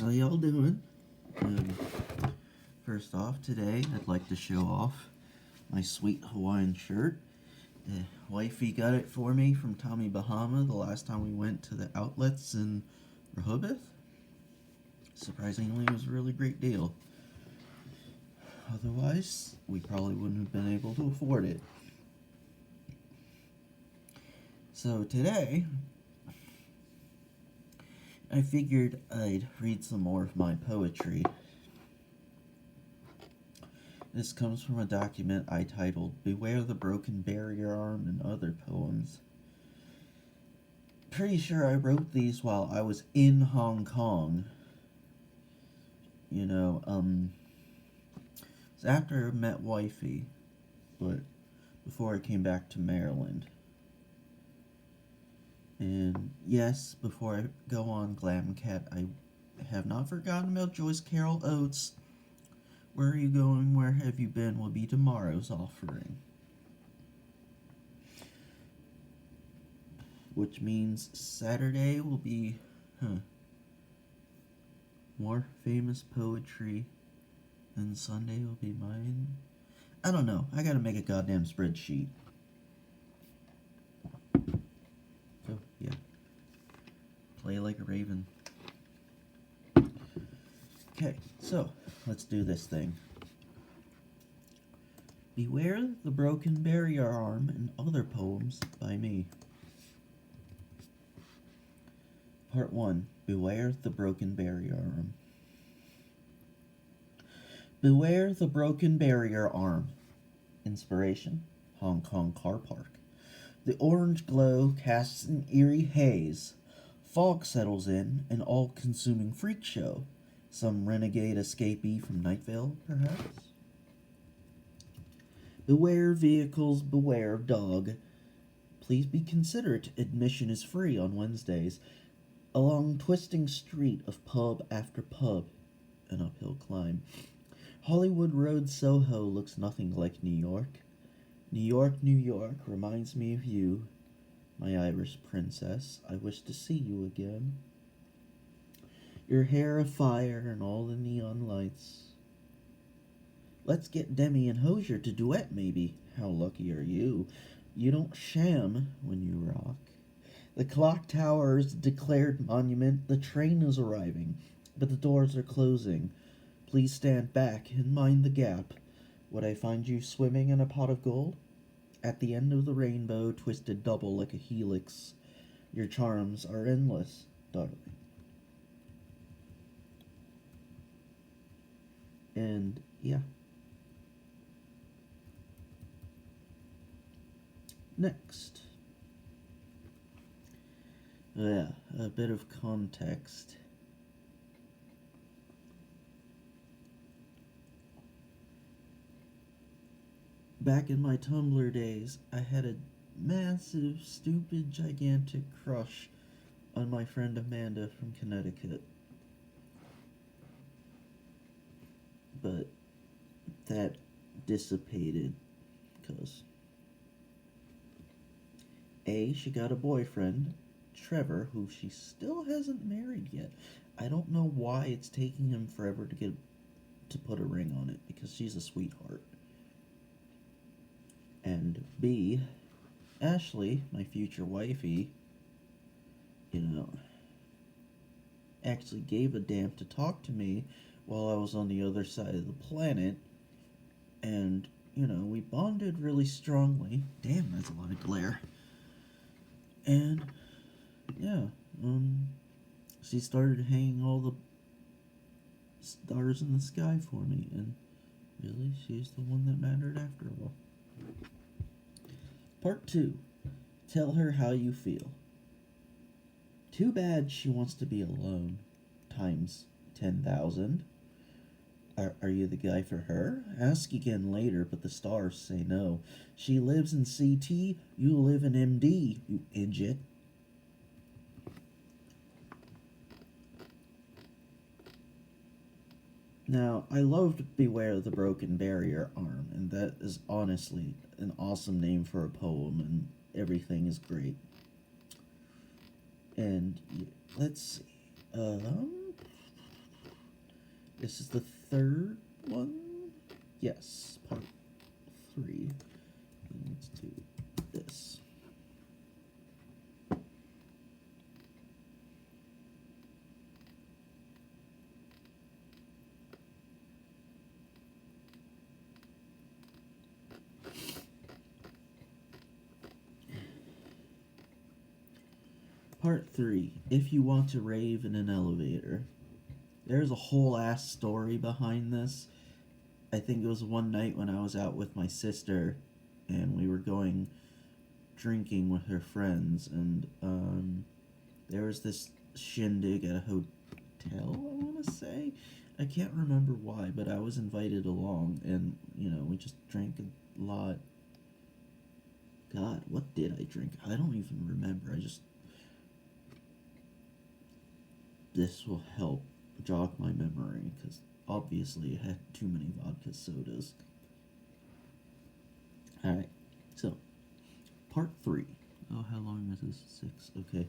How y'all doing? Um, First off, today I'd like to show off my sweet Hawaiian shirt. Wifey got it for me from Tommy Bahama the last time we went to the outlets in Rehoboth. Surprisingly, it was a really great deal. Otherwise, we probably wouldn't have been able to afford it. So today, I figured I'd read some more of my poetry. This comes from a document I titled Beware the Broken Barrier Arm and Other Poems. Pretty sure I wrote these while I was in Hong Kong. It's after I met Wifey, but before I came back to Maryland. And yes, before I go on Glam Cat, I have not forgotten about Joyce Carol Oates. Where are you going? Where have you been? Will be tomorrow's offering. Which means Saturday will be, more famous poetry, and Sunday will be mine. I don't know. I gotta make a goddamn spreadsheet. So, yeah. Play like a raven. Okay, so, let's do this thing. Beware the Broken Barrier Arm and Other Poems by me. Part 1. Beware the Broken Barrier Arm. Beware the broken barrier arm. Inspiration, Hong Kong car park. The orange glow casts an eerie haze. Fog settles in, an all-consuming freak show. Some renegade escapee from Night Vale, perhaps? Beware vehicles, beware dog. Please be considerate, admission is free on Wednesdays. Along twisting street of pub after pub, an uphill climb. Hollywood Road Soho looks nothing like New York. New York, New York reminds me of you, my Irish princess. I wish to see you again. Your hair afire and all the neon lights. Let's get Demi and Hosier to duet, maybe. How lucky are you? You don't sham when you rock. The clock tower is a declared monument. The train is arriving, but the doors are closing. Please stand back and mind the gap. Would I find you swimming in a pot of gold? At the end of the rainbow, twisted double like a helix. Your charms are endless, darling. And, yeah. Next. A bit of context. Back in my Tumblr days, I had a massive, stupid, gigantic crush on my friend Amanda from Connecticut. But that dissipated because she got a boyfriend, Trevor, who she still hasn't married yet. I don't know why it's taking him forever to put a ring on it, because she's a sweetheart. And B, Ashley, my future wifey, actually gave a damn to talk to me while I was on the other side of the planet. And, we bonded really strongly. Damn, that's a lot of glare. And, yeah, she started hanging all the stars in the sky for me, and really, she's the one that mattered after all. Part 2. Tell her how you feel. Too bad she wants to be alone. Times 10,000. Are you the guy for her? Ask again later, but the stars say no. She lives in CT, you live in MD, you idiot. Now, I loved Beware the Broken Barrier Arm, and that is honestly an awesome name for a poem, and everything is great. And let's see. This is the third one? Yes, part 3. Let's do this. Part 3. If you want to rave in an elevator. There's a whole ass story behind this. I think it was one night when I was out with my sister and we were going drinking with her friends, and there was this shindig at a hotel, I want to say. I can't remember why, but I was invited along, and, we just drank a lot. God, what did I drink? I don't even remember. This will help jog my memory, because obviously I had too many vodka sodas. Alright, so, part 3. Oh, how long is this? 6, okay.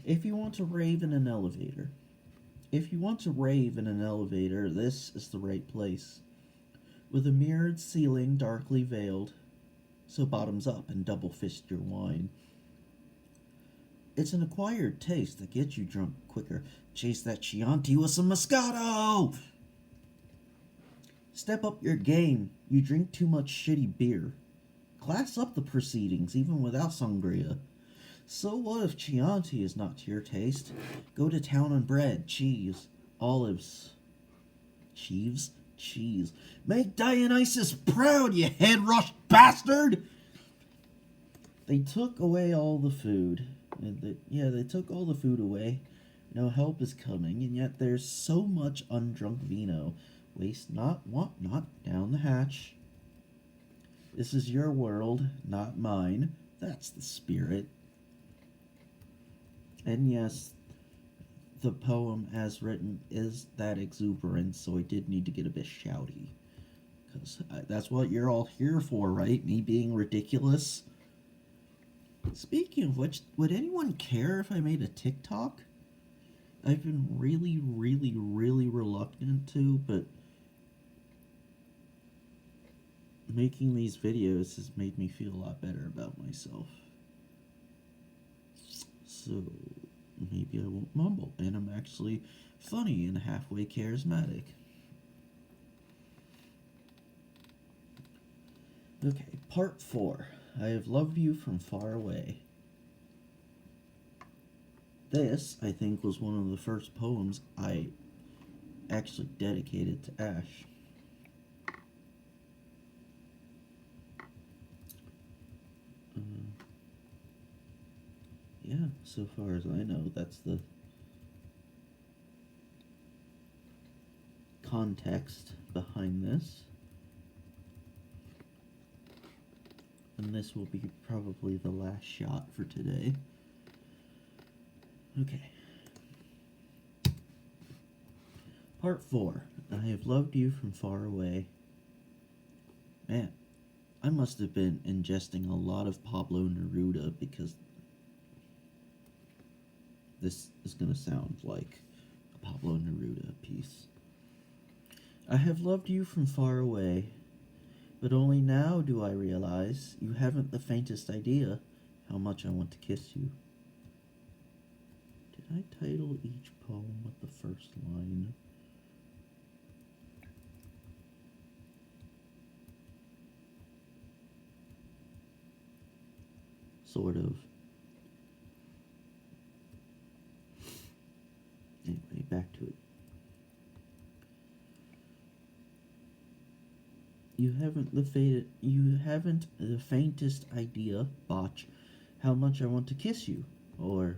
If you want to rave in an elevator. If you want to rave in an elevator, this is the right place. With a mirrored ceiling darkly veiled, so bottoms up and double fist your wine. It's an acquired taste that gets you drunk quicker. Chase that Chianti with some Moscato! Step up your game. You drink too much shitty beer. Class up the proceedings, even without sangria. So what if Chianti is not to your taste? Go to town on bread, cheese, olives. Cheese? Cheese. Make Dionysus proud, you head-rushed bastard! They took away all the food. They took all the food away. No help is coming, and yet there's so much undrunk vino. Waste not, want not, down the hatch. This is your world, not mine. That's the spirit. And yes, the poem as written is that exuberant, so I did need to get a bit shouty. Because that's what you're all here for, right? Me being ridiculous. Speaking of which, would anyone care if I made a TikTok? I've been really, really, really reluctant to, but making these videos has made me feel a lot better about myself. So, maybe I won't mumble, and I'm actually funny and halfway charismatic. Okay, part 4. I have loved you from far away. This, I think, was one of the first poems I actually dedicated to Ash. Yeah, so far as I know, that's the context behind this. And this will be probably the last shot for today. Okay. Part 4. I have loved you from far away. Man, I must have been ingesting a lot of Pablo Neruda, because this is going to sound like a Pablo Neruda piece. I have loved you from far away, but only now do I realize you haven't the faintest idea how much I want to kiss you. Did I title each poem with the first line? Sort of. Anyway, back to it. You haven't the faintest idea, botch, how much I want to kiss you, or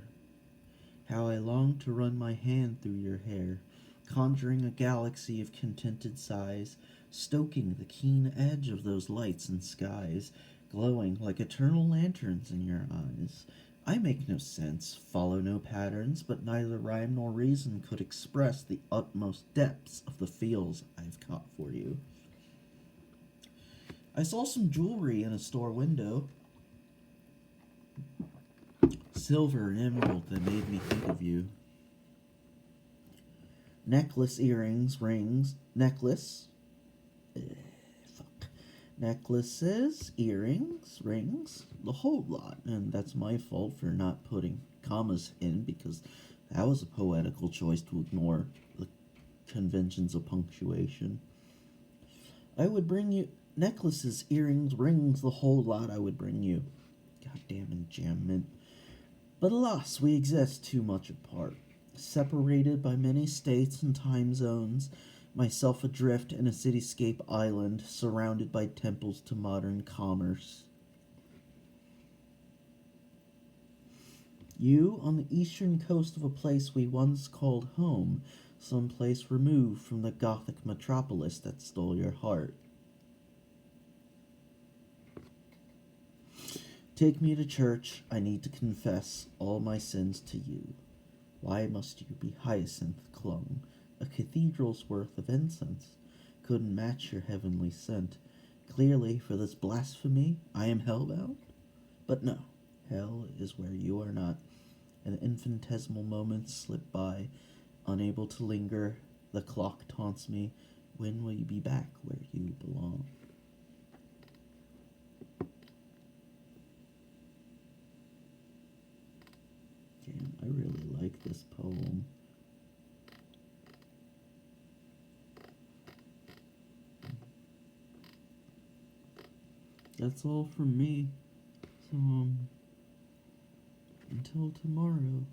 how I long to run my hand through your hair, conjuring a galaxy of contented sighs, stoking the keen edge of those lights and skies, glowing like eternal lanterns in your eyes. I make no sense, follow no patterns, but neither rhyme nor reason could express the utmost depths of the feels I've caught for you. I saw some jewelry in a store window, silver and emerald, that made me think of you. Necklace, earrings, rings, necklace. Fuck. Necklaces, earrings, rings, the whole lot. And that's my fault for not putting commas in because that was a poetical choice to ignore the conventions of punctuation. I would bring you necklaces, earrings, rings, the whole lot I would bring you. Goddamn enjambment. But alas, we exist too much apart, separated by many states and time zones, myself adrift in a cityscape island surrounded by temples to modern commerce. You on the eastern coast of a place we once called home, some place removed from the Gothic metropolis that stole your heart. Take me to church, I need to confess all my sins to you. Why must you be hyacinth clung? A cathedral's worth of incense couldn't match your heavenly scent. Clearly, for this blasphemy, I am hellbound? But no, hell is where you are not. And infinitesimal moments slip by, unable to linger. The clock taunts me. When will you be back where you belong? Damn, I really like this poem. That's all from me. So, until tomorrow.